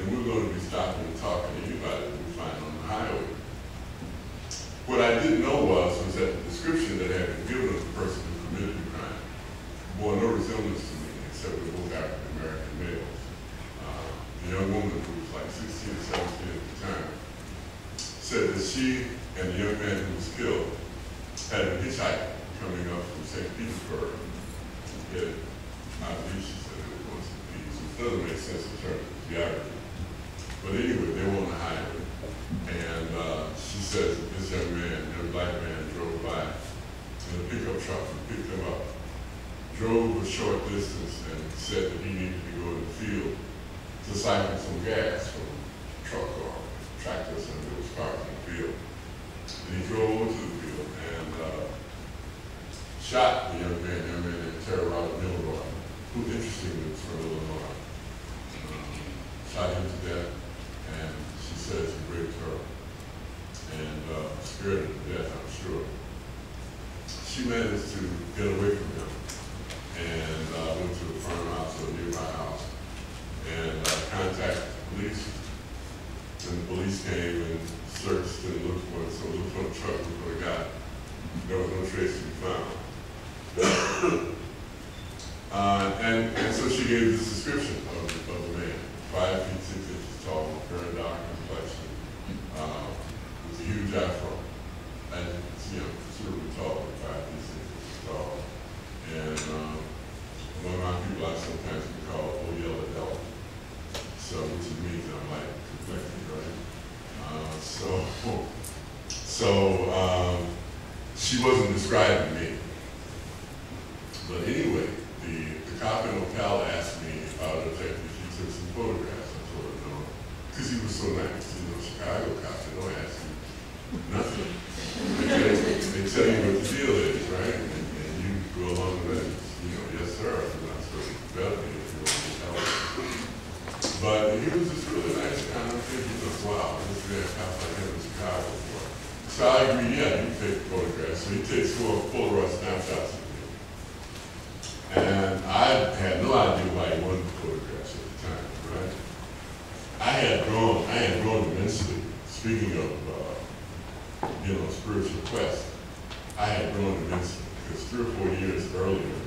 and we're going to be stopping and talking to anybody that we find on the highway. What I didn't know was that the description that had been given of the person who committed the crime bore no resemblance to me, except we're both African-American males. The young woman, who was like 16 or 17 at the time, said that she and the young man who was killed had been hitchhiking coming up from St. Petersburg. I believe she said it was going to Pete's, which doesn't make sense in terms of geography. But anyway, they were on the highway, and she says that this young man, a black man, drove by in a pickup truck and picked him up, drove a short distance, and said that he needed to go to the field to siphon some gas from a truck or tractor, so there was cars in the field. And he drove over to the field and shot the young man named Terrorado Milroy, who interestingly was from Illinois. Shot him to death, and she says he raped her and scared her to death, I'm sure. She managed to get away from him and went to a farmhouse or a nearby house and contacted the police. And the police came and searched and looked for it. So looked for the truck, looked for the guy. There was no trace to be found. and so she gave this description of the man. 5 feet 6 inches tall, very dark complexion, with a huge afro, and considerably tall, 5 feet 6 inches tall. And among our people, I sometimes get called old yellow Delbert. So, which means I'm like complected, right? She wasn't describing me. But anyway, the cop in Ocala asked me if I would take if he took some photographs. I told her no, because he was so nice. Chicago cops, they don't ask you nothing. They tell you what the deal is, right? And you go along with it. Yes sir, I'm not supposed to develop it if you want to tell me. But he was just really nice kind of thing. He was wow, this guy cops like him in Chicago before. So I agree, yeah, you take photographs. So he takes 4 Polaroid snapshots of me. And I had no idea why he wanted the photographs at the time, right? I had grown immensely. Speaking of, spiritual quest, I had grown immensely because 3 or 4 years earlier,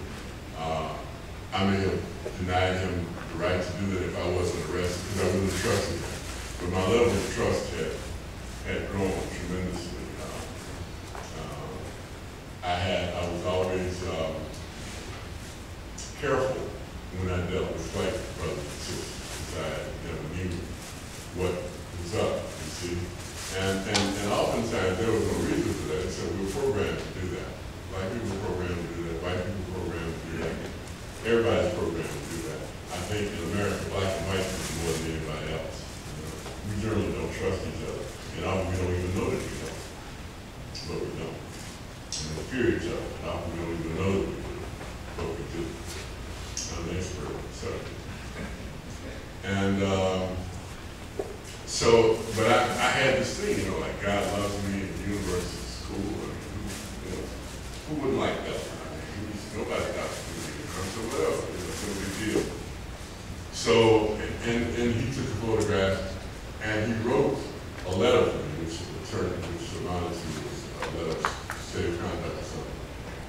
I may have denied him the right to do that if I wasn't arrested because I wouldn't have trusted him. But my level of trust had grown tremendously. I was always careful when I dealt with white brothers and sisters because I never knew what was up, you see. And oftentimes there was no reason for that, except we were programmed to do that. Black people were programmed to do that, white people were programmed to do that. Everybody's programmed to do that. I think in America, black and white people more than anybody else. We generally don't trust each other. And often we don't even know that we don't. But we don't. And we fear each other. And often we don't even know that we do. But we do. I'm an expert on the subject. And but I had this thing, like God loves me and the universe is cool. I mean, who wouldn't like that? I mean, nobody does. So well, it's no big deal. So, and he took a photograph and he wrote a letter for me, which amounted to a letter of state of conduct or something.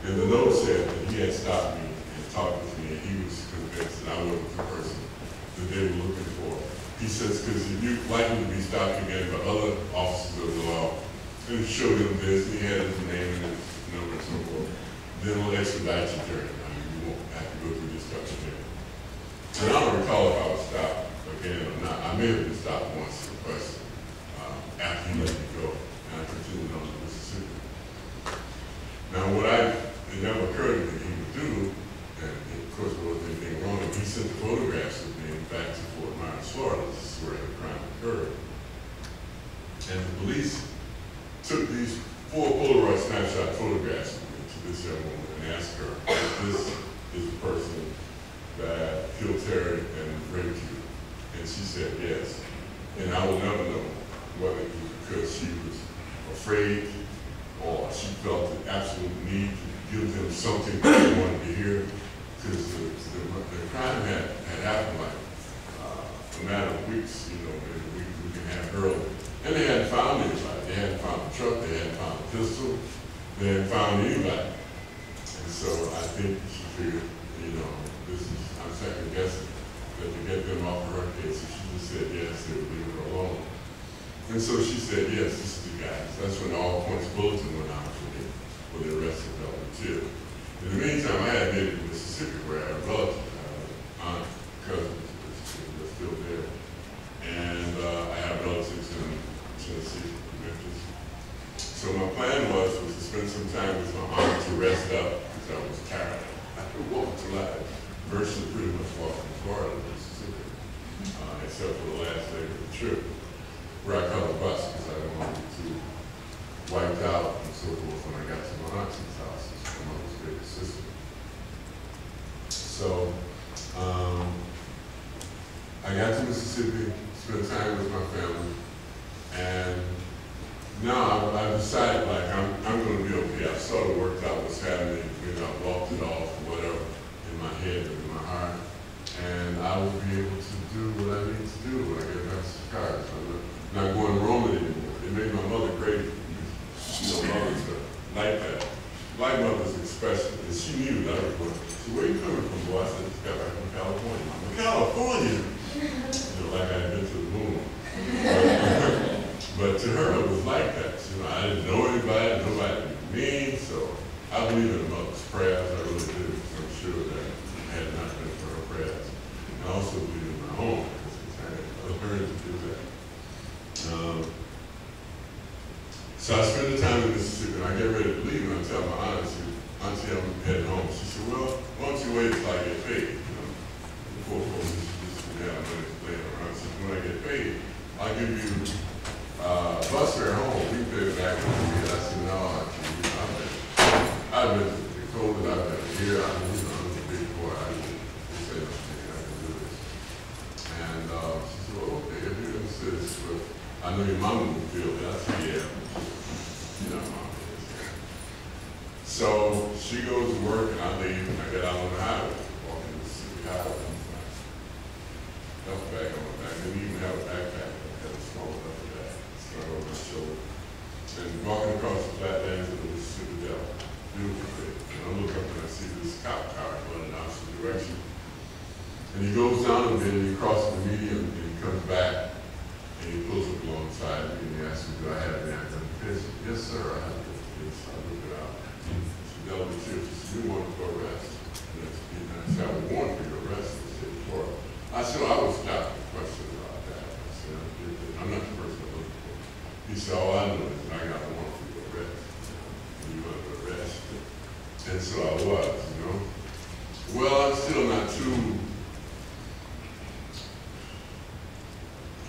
And the note said that he had stopped me and talked with me and he was convinced that I wasn't the person that they were looking for. He says, because if you're likely to be stopped again by other officers of the law, and show them this, and he had his name and his number and so forth, then we'll expedite your journey. I mean, you won't have to go through this stuff again. And I don't recall if I was stopped again or not. I may have been stopped once in question after he let me go, and I continued on to Mississippi. Now, it never occurred to me he would do, and of course there wasn't anything wrong, he sent the photographs of me back to Fort Myers, Florida. This is where the crime occurred. And the police took these 4 Polaroid snapshot photographs of me to this young woman and asked her, if this is the person that killed Terry and raped you? And she said yes. And I will never know whether it was because she was afraid or she felt the absolute need to give them something that they wanted to hear, because the crime had happened like a matter of weeks. weeks, you know, maybe we can have early. And they hadn't found anybody. They hadn't found the truck, they hadn't found the pistol, they hadn't found anybody. And so I think she figured, you know, I'm second guessing that to get them off of her case. So she just said yes, they would leave her alone. And so she said, yes, this is the guy. So that's when the all points bulletin went out for the arrest of Delbert Tibbs. In the meantime, I had been in Mississippi where I had relatives, aunt, cousins, they're still there. And I have relatives in Tennessee, Memphis. So my plan was to spend some time with my aunt to rest up because I was tired. I could walk till I virtually pretty much walked from Florida to Mississippi, except for the last leg of the trip, where I caught a bus because I didn't want to be too wiped out and so forth when I got to my auntie's house. It's my mother's big sister. So I got to Mississippi, spent time with my family, and now I decided, like, I'm going to be okay. I sort of worked out what's happening, you know, I walked it off, whatever, in my head and in my heart, and I will be able to do what I need to do when I get back to Chicago. So I'm not going Roman anymore. It made my mother crazy. You know, mothers are like that. Like mothers especially, and she knew that I was going, so where are you coming from, boy? I said, I just got back from California. I'm from California! You know, like I had been to the moon. But to her, it was like that. You know, I didn't know anybody, nobody knew me, so I believe in a mother's prayers, I really do. So I'm sure that had it not been for her prayers. And I also believe in my own, because I learned to do that. So I spent the time in Mississippi, and I get ready to leave, and I tell my auntie, I'm heading home. She said, well, why don't you wait until I get paid? You know, the poor folks just didn't have money to play around. She said, when I get paid, I'll give you bus fare home. We can pay it back in a year. I said, no, I've been to Dakota, I've been here, I'm a big boy. I just said, I can do this. And she said, well, okay, if you're going to say this, but I know your mama will feel that. I said, yeah. You know, mom is. So she goes to work, and I leave, and I get out on the highway, walking the Mississippi highway. Duffel bag on my back. I didn't even have a backpack. I had a small duffel bag slung over my shoulder. And walking across the flatlands of the Mississippi Delta. Beautiful day. And I look up and I see this cop car running in the opposite direction. And he goes down a bit, and he crosses the median, and he comes back, and he pulls up alongside me, and he asks me, do I have any identification? Yes, sir, I have identification. So I look it out. She Delbert Tibbs. She said, you wanted for arrest. And I said, I was warned for your arrest in the state of Florida. I said, I was stopped with questions about that. I said, I'm not the person I'm looking for. He said, all I know is that I got a warrant for your arrest. And you wanted to arrest. And so I was, you know. Well, I'm still not too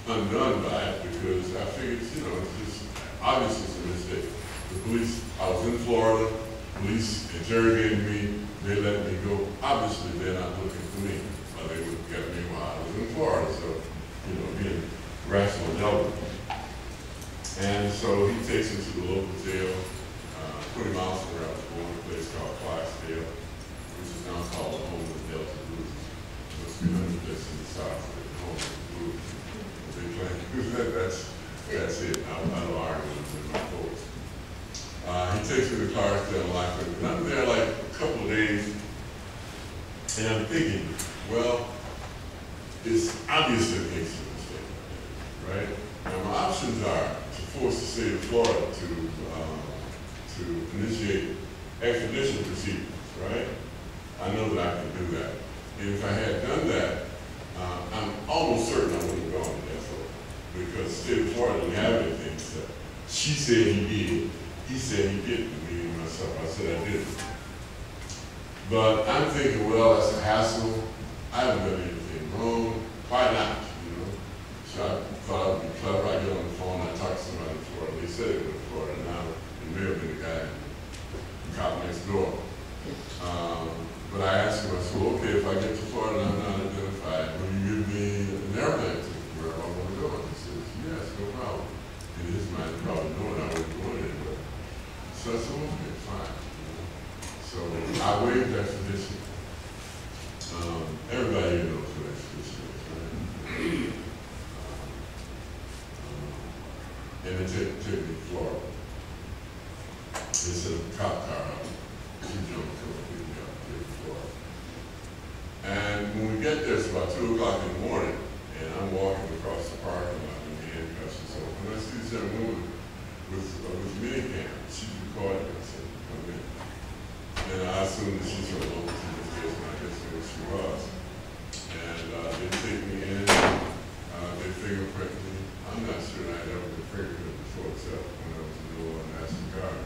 undone by it because I figured, you know, it's just obviously it's a mistake. The police, I was in Florida, police interrogated me, they let me go. Obviously they're not looking for me, or they would have kept me while I was in Florida, so, you know, being rational Delbert. And so he takes me to the local jail, 20 miles from where I was born, a place called Clarksdale, which is now called the home of the Delta Blues. It must be another place in the South, the home of the blues. That's it. I don't argue with my folks. He takes me to Clarksdale and locks me. And I'm there like a couple of days, and I'm thinking, well, it's obviously a case of mistake, right? Now my options are to force the state of Florida to initiate extradition proceedings, right? I know that I can do that. And if I had done that, I'm almost certain I wouldn't have gone to that Florida because the state of Florida didn't have anything to say. She said he did. He said he didn't. Me and myself, I said I didn't. But I'm thinking, well, that's a hassle. I haven't done anything wrong. Why not? You know. So I thought I would be clever. I get on the phone. I talk to somebody in Florida. They said it was in Florida. Now it may have been the guy, the cop next door. But I asked him, I said, well, okay, if I get to Florida and I'm not identified, will you give me an airplane ticket where I want to go? And he says, yes, no problem. In his mind, probably knowing I wasn't going anywhere. So I said, okay, fine. So I waived extradition. Everybody here knows what extradition is, right? take me to Florida. They said a cop car out. She jumped to pick me up to Florida. And when we get there, it's about 2 o'clock in the morning, and I'm walking across the parking lot in handcuffs and so on. And I see this young woman with minicam. She's recording. I said, come in. And I assumed that she's from local TV station. I guess that's what she was. And they take me in. They fingerprint me. I'm not sure I'd ever been fingerprinted before, except when I was a little MasterCard.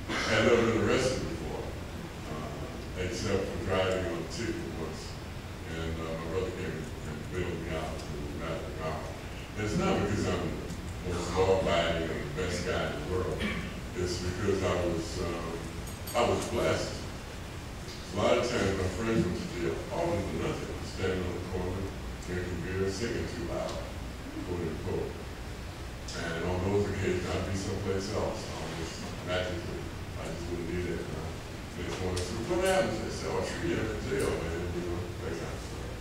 I'd never been arrested before, except for driving on a ticket once. And my brother came and bailed me out to the matter of God. And it's not because I'm the most law-abiding or the best guy in the world. It's because I was blessed. A lot of times my friends went to jail, all of them nothing. Standing on the corner, drinking beer, singing too loud, quote unquote. And on those occasions, I'd be someplace else, almost magically. I just wouldn't be there. Next morning, so what happens? They say, oh, sure, you're in jail, man, you know, that kind of stuff.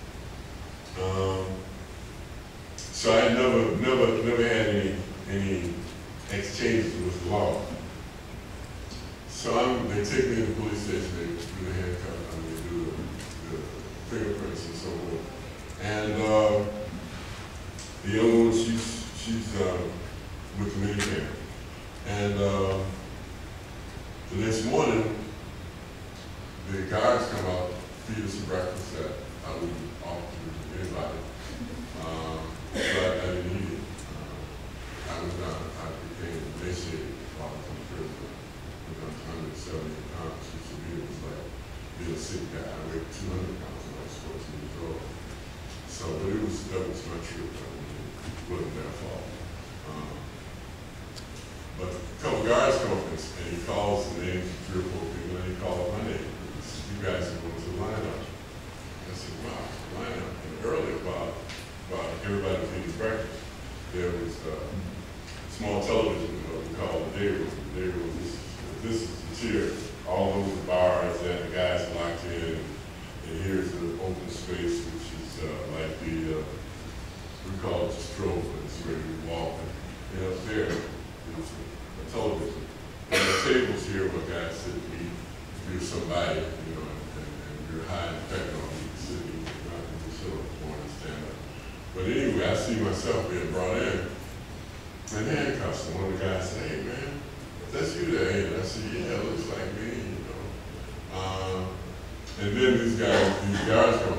So I never had any exchanges with the law. So they take me to the police station, they do the handcuff, they do the fingerprints and so forth. And the young woman, she's with the minicam. And the next morning, the guards come out, feed us some breakfast that I wouldn't offer to anybody. But I didn't eat it. I became emaciated while I was in prison. I was 170 pounds, which to me was like being a sick guy. I weighed 200 pounds when I was 14 years old. So, but that was not true. It wasn't their fault. But a couple guards come up and he calls the names of 3 or 4 people, and he called my name. He said, you guys are going to the lineup. I said, wow, lineup. And earlier, while everybody was eating breakfast, there was small television, we call the day room. The day room, this is the chair. All those bars that the guys locked in, and here's the open space, which is like the, we call it the strobe, but it's where you walk. And up there, there's a television. And the tables here where guys sit and eat. If you're somebody, you know, and you're high in technology, you can sit and eat, not in the show, want to stand up. But anyway, I see myself being brought in and handcuffs. And one of the guys said, hey man, that's you there. And I said, yeah, it looks like me, you know. And then these guards come